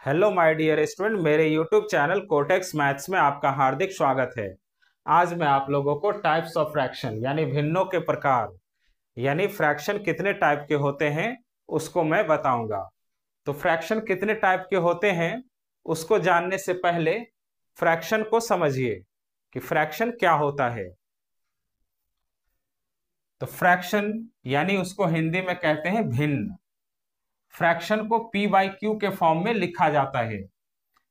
Hello my dear student, मेरे YouTube channel cortex maths में आपका हार्दिक स्वागत है। आज मैं आप लोगों को टाइप्स ऑफ फ्रैक्शन यानी भिन्नों के प्रकार यानी फ्रैक्शन कितने टाइप के होते हैं उसको मैं बताऊंगा। तो फ्रैक्शन कितने टाइप के होते हैं उसको जानने से पहले फ्रैक्शन को समझिए कि फ्रैक्शन क्या होता है। तो फ्रैक्शन यानी उसको हिंदी में कहते हैं भिन्न। फ्रैक्शन को पी बाई क्यू के फॉर्म में लिखा जाता है,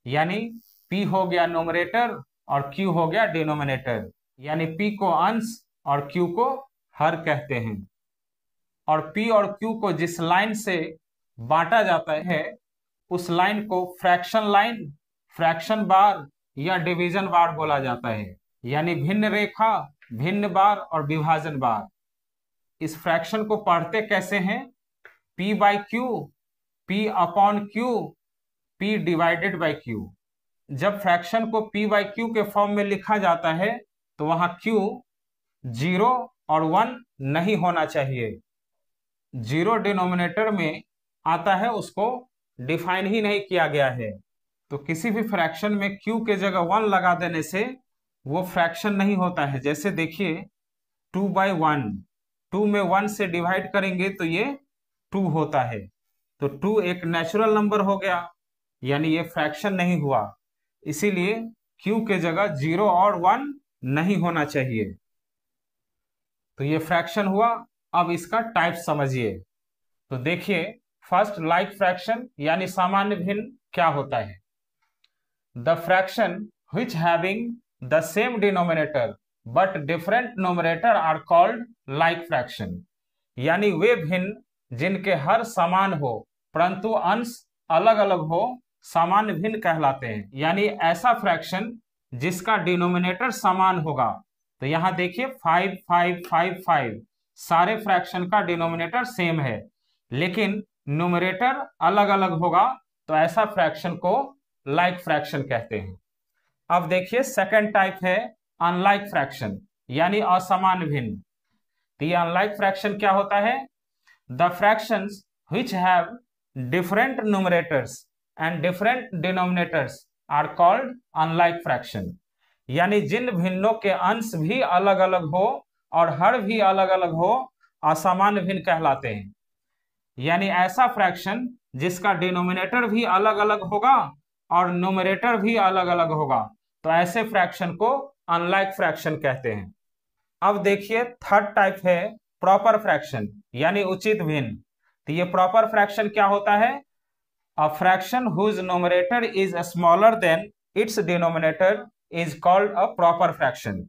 यानी p हो गया नोमरेटर और q हो गया डिनोमिनेटर, यानी p को अंश और q को हर कहते हैं। और p और q को जिस लाइन से बांटा जाता है उस लाइन को फ्रैक्शन लाइन, फ्रैक्शन बार या डिवीजन बार बोला जाता है, यानी भिन्न रेखा, भिन्न बार और विभाजन बार। इस फ्रैक्शन को पढ़ते कैसे हैं? p by Q, p upon Q, p divided by Q. जब फ्रैक्शन को p बाई क्यू के फॉर्म में लिखा जाता है तो वहां q 0 और 1 नहीं होना चाहिए। 0 डिनोमिनेटर में आता है, उसको डिफाइन ही नहीं किया गया है। तो किसी भी फ्रैक्शन में q के जगह 1 लगा देने से वो फ्रैक्शन नहीं होता है। जैसे देखिए 2 बाई 1, 2 में 1 से डिवाइड करेंगे तो ये 2 होता है। तो 2 एक नेचुरल नंबर हो गया, यानी ये फ्रैक्शन नहीं हुआ। इसीलिए q के जगह 0 और 1 नहीं होना चाहिए। तो ये फ्रैक्शन हुआ। अब इसका टाइप समझिए। तो देखिए, फर्स्ट लाइक फ्रैक्शन यानी सामान्य भिन्न क्या होता है? The fraction which having the same denominator but different nominator are called like fraction, यानी वे भिन्न जिनके हर समान हो परंतु अंश अलग अलग हो सामान्य भिन्न कहलाते हैं। यानी ऐसा फ्रैक्शन जिसका डिनोमिनेटर समान होगा। तो यहां देखिए 5 5 5 5 सारे फ्रैक्शन का डिनोमिनेटर सेम है, लेकिन न्यूमरेटर अलग अलग होगा, तो ऐसा फ्रैक्शन को लाइक फ्रैक्शन कहते हैं। अब देखिए सेकंड टाइप है अनलाइक फ्रैक्शन यानी असमान भिन्न। तो ये अनलाइक फ्रैक्शन क्या होता है? The fractions which have different numerators and different denominators are called unlike fraction, यानी जिन भिन्नों के अंश भी अलग अलग हो और हर भी अलग अलग हो असामान्य भिन्न कहलाते हैं। यानी ऐसा फ्रैक्शन जिसका डिनोमिनेटर भी अलग अलग होगा और न्यूमरेटर भी अलग अलग होगा, तो ऐसे फ्रैक्शन को अनलाइक फ्रैक्शन कहते हैं। अब देखिए थर्ड टाइप है प्रॉपर फ्रैक्शन यानी उचित भिन्न। तो ये प्रॉपर फ्रैक्शन क्या होता है? A fraction whose numerator is smaller than its denominator is called a proper fraction,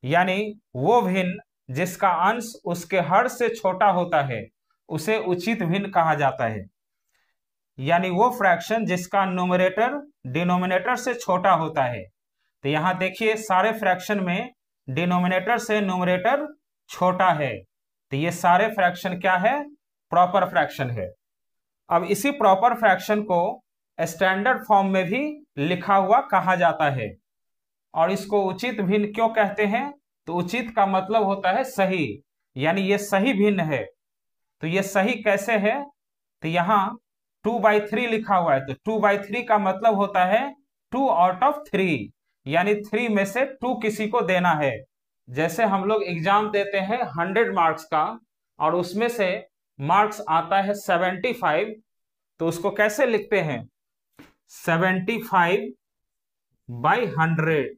यानी वो भिन्न जिसका अंश उसके हर से छोटा होता है उसे उचित भिन्न कहा जाता है। यानी वो फ्रैक्शन जिसका न्यूमरेटर डिनोमिनेटर से छोटा होता है। तो यहां देखिए सारे फ्रैक्शन में डिनोमिनेटर से न्यूमरेटर छोटा है, तो ये सारे फ्रैक्शन क्या है? प्रॉपर फ्रैक्शन है। अब इसी प्रॉपर फ्रैक्शन को स्टैंडर्ड फॉर्म में भी लिखा हुआ कहा जाता है। और इसको उचित भिन्न क्यों कहते हैं? तो उचित का मतलब होता है सही, यानी ये सही भिन्न है। तो ये सही कैसे है? तो यहाँ 2/3 लिखा हुआ है, तो 2/3 का मतलब होता है 2 आउट ऑफ 3, यानी 3 में से 2 किसी को देना है। जैसे हम लोग एग्जाम देते हैं 100 मार्क्स का और उसमें से मार्क्स आता है 75, तो उसको कैसे लिखते हैं? 75/100।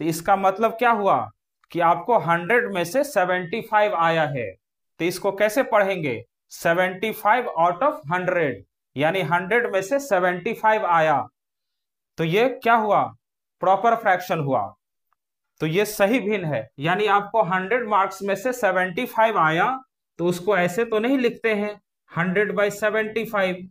तो इसका मतलब क्या हुआ कि आपको 100 में से 75 आया है, तो इसको कैसे पढ़ेंगे? 75 आउट ऑफ 100, यानी 100 में से 75 आया, तो ये क्या हुआ? प्रॉपर फ्रैक्शन हुआ। तो ये सही भिन्न है, यानी आपको 100 मार्क्स में से 75 आया, तो उसको ऐसे तो नहीं लिखते हैं 100/75,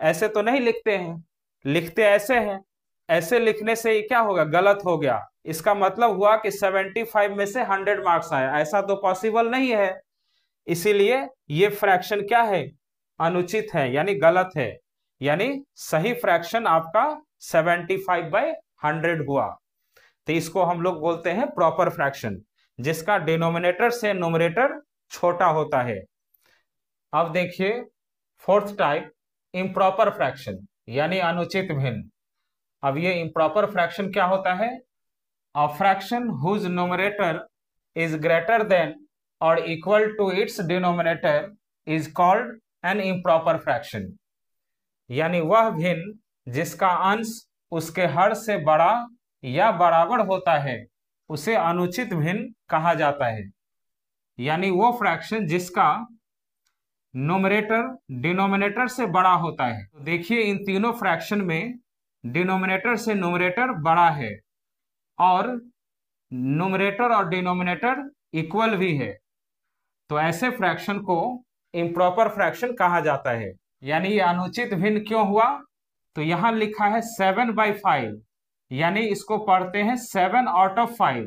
ऐसे तो नहीं लिखते हैं, लिखते ऐसे हैं। ऐसे लिखने से ये क्या होगा? गलत हो गया। इसका मतलब हुआ कि 75 में से 100 मार्क्स आया, ऐसा तो पॉसिबल नहीं है। इसीलिए ये फ्रैक्शन क्या है? अनुचित है, यानी गलत है। यानी सही फ्रैक्शन आपका 75/100 हुआ। तो इसको हम लोग बोलते हैं प्रॉपर फ्रैक्शन, जिसका डिनोमिनेटर से न्यूमरेटर छोटा होता है। अब देखिए फोर्थ टाइप इम्प्रॉपर फ्रैक्शन यानी अनुचित भिन्न। अब ये इम्प्रॉपर फ्रैक्शन क्या होता है? A fraction whose numerator is greater than और equal to its denominator is called an improper fraction. यानी वह भिन्न जिसका अंश उसके हर से बड़ा या बराबर होता है उसे अनुचित भिन्न कहा जाता है। यानी वो फ्रैक्शन जिसका नोमिनेटर डिनोमिनेटर से बड़ा होता है। तो देखिए इन तीनों फ्रैक्शन में डिनोमिनेटर से न्यूमरेटर बड़ा है और न्यूमरेटर और डिनोमिनेटर इक्वल भी है, तो ऐसे फ्रैक्शन को इम्प्रॉपर फ्रैक्शन कहा जाता है। यानी ये अनुचित भिन्न क्यों हुआ? तो यहां लिखा है 7/5, यानी इसको पढ़ते हैं 7 आउट ऑफ 5,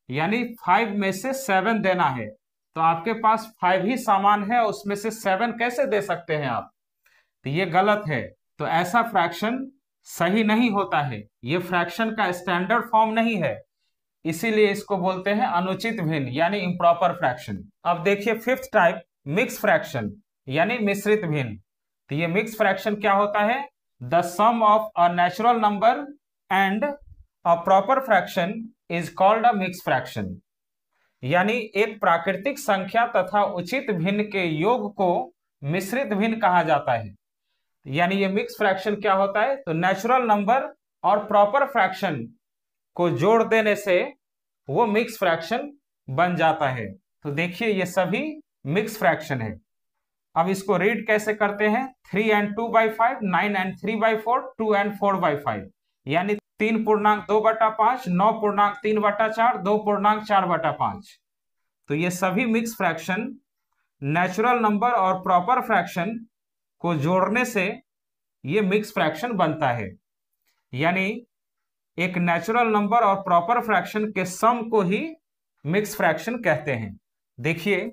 यानी 5 में से 7 देना है। तो आपके पास 5 ही सामान है, उसमें से 7 कैसे दे सकते हैं आप? तो ये गलत है। तो ऐसा फ्रैक्शन सही नहीं होता है, ये फ्रैक्शन का स्टैंडर्ड फॉर्म नहीं है, इसीलिए इसको बोलते हैं अनुचित भिन्न यानी इम्प्रॉपर फ्रैक्शन। अब देखिए फिफ्थ टाइप मिक्स फ्रैक्शन यानी मिश्रित भिन्न। तो ये मिक्स फ्रैक्शन क्या होता है? The sum of a natural number and a proper fraction is called a mix fraction. यानी एक प्राकृतिक संख्या तथा उचित भिन्न के योग को मिश्रित भिन्न कहा जाता है। यानी ये मिक्स फ्रैक्शन क्या होता है? तो नेचुरल नंबर और प्रॉपर फ्रैक्शन को जोड़ देने से वो मिक्स फ्रैक्शन बन जाता है। तो देखिए ये सभी मिक्स फ्रैक्शन है। अब इसको रीड कैसे करते हैं? 3 and 2/5, 9 and 3/4, 2 and 4/5, यानी 3.2/5, 9.3/4, 2.4/5। तो ये सभी मिक्स फ्रैक्शन नेचुरल नंबर और प्रॉपर फ्रैक्शन को जोड़ने से ये मिक्स फ्रैक्शन बनता है। यानी एक नेचुरल नंबर और प्रॉपर फ्रैक्शन के सम को ही मिक्स फ्रैक्शन कहते हैं। देखिए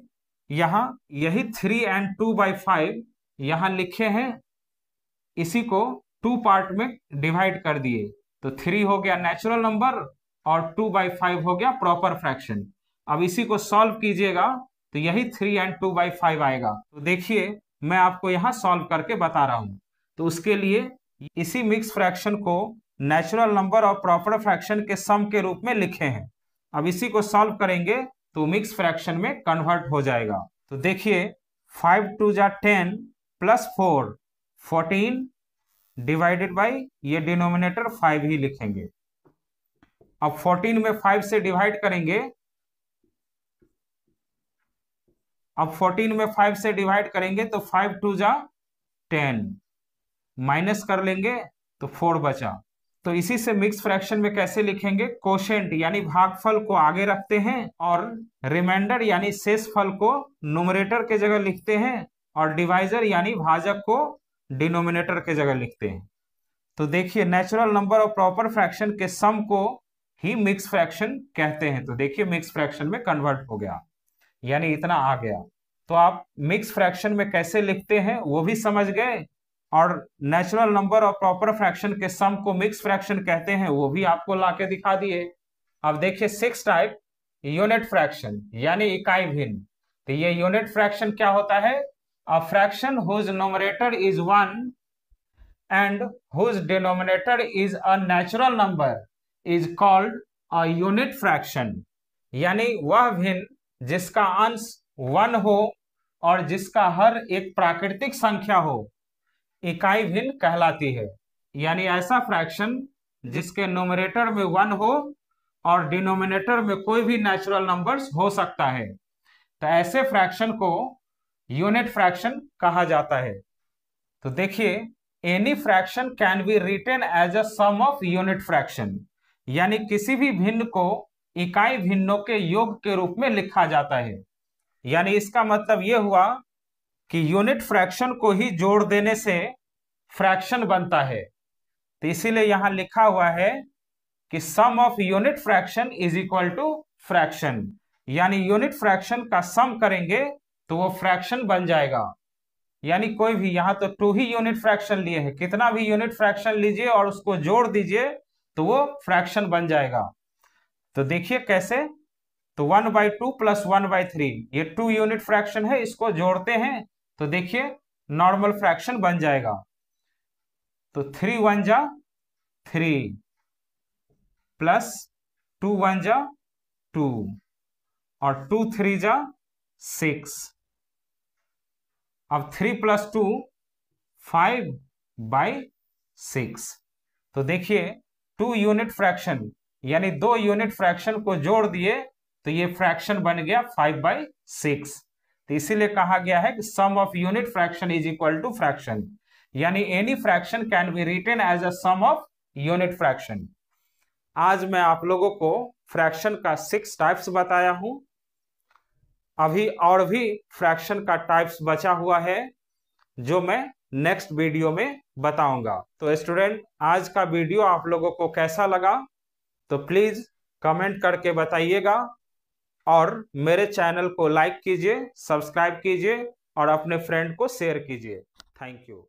यहां यही 3 and 2/5 यहां लिखे हैं, इसी को 2 पार्ट में डिवाइड कर दिए। तो 3 हो गया नेचुरल नंबर और 2/5 हो गया प्रॉपर फ्रैक्शन। अब इसी को सॉल्व कीजिएगा तो यही 3 and 2/5 आएगा। तो देखिए मैं आपको यहां सॉल्व करके बता रहा हूं। तो उसके लिए इसी मिक्स फ्रैक्शन को नेचुरल नंबर और प्रॉपर फ्रैक्शन के सम के रूप में लिखे हैं। अब इसी को सॉल्व करेंगे तो मिक्स फ्रैक्शन में कन्वर्ट हो जाएगा। तो देखिए 5 2 जा 10 प्लस 4 14 डिवाइडेड बाई ये डिनोमिनेटर 5 ही लिखेंगे। अब 14 में 5 से डिवाइड करेंगे, अब 14 में 5 से डिवाइड करेंगे तो 5 2 जा 10, माइनस कर लेंगे तो 4 बचा। तो इसी से मिक्स फ्रैक्शन में कैसे लिखेंगे? कोशेंट यानी भागफल को आगे रखते हैं और रिमाइंडर यानी शेष फल को न्यूमरेटर के जगह लिखते हैं और डिवाइजर यानी भाजक को डिनोमिनेटर के जगह लिखते हैं। तो देखिए नेचुरल नंबर और प्रॉपर फ्रैक्शन के सम को ही मिक्स फ्रैक्शन कहते हैं। तो देखिए मिक्स फ्रैक्शन में कन्वर्ट हो गया, यानी इतना आ गया। तो आप मिक्स फ्रैक्शन में कैसे लिखते हैं वो भी समझ गए, और नेचुरल नंबर और प्रॉपर फ्रैक्शन के सम को मिक्स फ्रैक्शन कहते हैं वो भी आपको लाके दिखा दिए। अब देखिए 6 टाइप यूनिट फ्रैक्शन यानी इकाई भिन्न। तो ये यूनिट फ्रैक्शन क्या होता है? A fraction whose numerator is 1 and whose denominator is a natural number is called a unit fraction. यानी वह भिन्न जिसका अंश 1 हो और जिसका हर एक प्राकृतिक संख्या हो इकाई भिन्न कहलाती है। यानी ऐसा फ्रैक्शन जिसके न्यूमरेटर में 1 हो और डिनोमिनेटर में कोई भी नेचुरल नंबर्स हो सकता है, तो ऐसे फ्रैक्शन को यूनिट फ्रैक्शन कहा जाता है। तो देखिए any fraction can be written as a sum of unit fraction, यानी किसी भी भिन्न को इकाई भिन्नों के योग के रूप में लिखा जाता है। यानी इसका मतलब यह हुआ कि यूनिट फ्रैक्शन को ही जोड़ देने से फ्रैक्शन बनता है। तो इसीलिए यहां लिखा हुआ है कि sum of unit fraction is equal to fraction, यानी यूनिट फ्रैक्शन का सम करेंगे तो वो फ्रैक्शन बन जाएगा। यानी कोई भी यहां तो 2 ही यूनिट फ्रैक्शन लिए हैं, कितना भी यूनिट फ्रैक्शन लीजिए और उसको जोड़ दीजिए तो वो फ्रैक्शन बन जाएगा। तो देखिए कैसे? तो 1/2 प्लस 1/3 ये 2 यूनिट फ्रैक्शन है, इसको जोड़ते हैं तो देखिए नॉर्मल फ्रैक्शन बन जाएगा। तो 3 1 जा 3 प्लस 2 1 जा 2 और 2 3 जा 6। अब 3 + 2 5/6। तो देखिए 2 यूनिट फ्रैक्शन यानी 2 यूनिट फ्रैक्शन को जोड़ दिए तो ये फ्रैक्शन बन गया 5/6। तो इसीलिए कहा गया है कि sum of unit fraction is equal to fraction, यानी any fraction can be written as a sum of unit fraction. आज मैं आप लोगों को फ्रैक्शन का 6 टाइप्स बताया हूं। अभी और भी फ्रैक्शन का टाइप्स बचा हुआ है जो मैं नेक्स्ट वीडियो में बताऊंगा। तो स्टूडेंट, आज का वीडियो आप लोगों को कैसा लगा तो प्लीज कमेंट करके बताइएगा और मेरे चैनल को लाइक कीजिए, सब्सक्राइब कीजिए और अपने फ्रेंड को शेयर कीजिए। Thank you.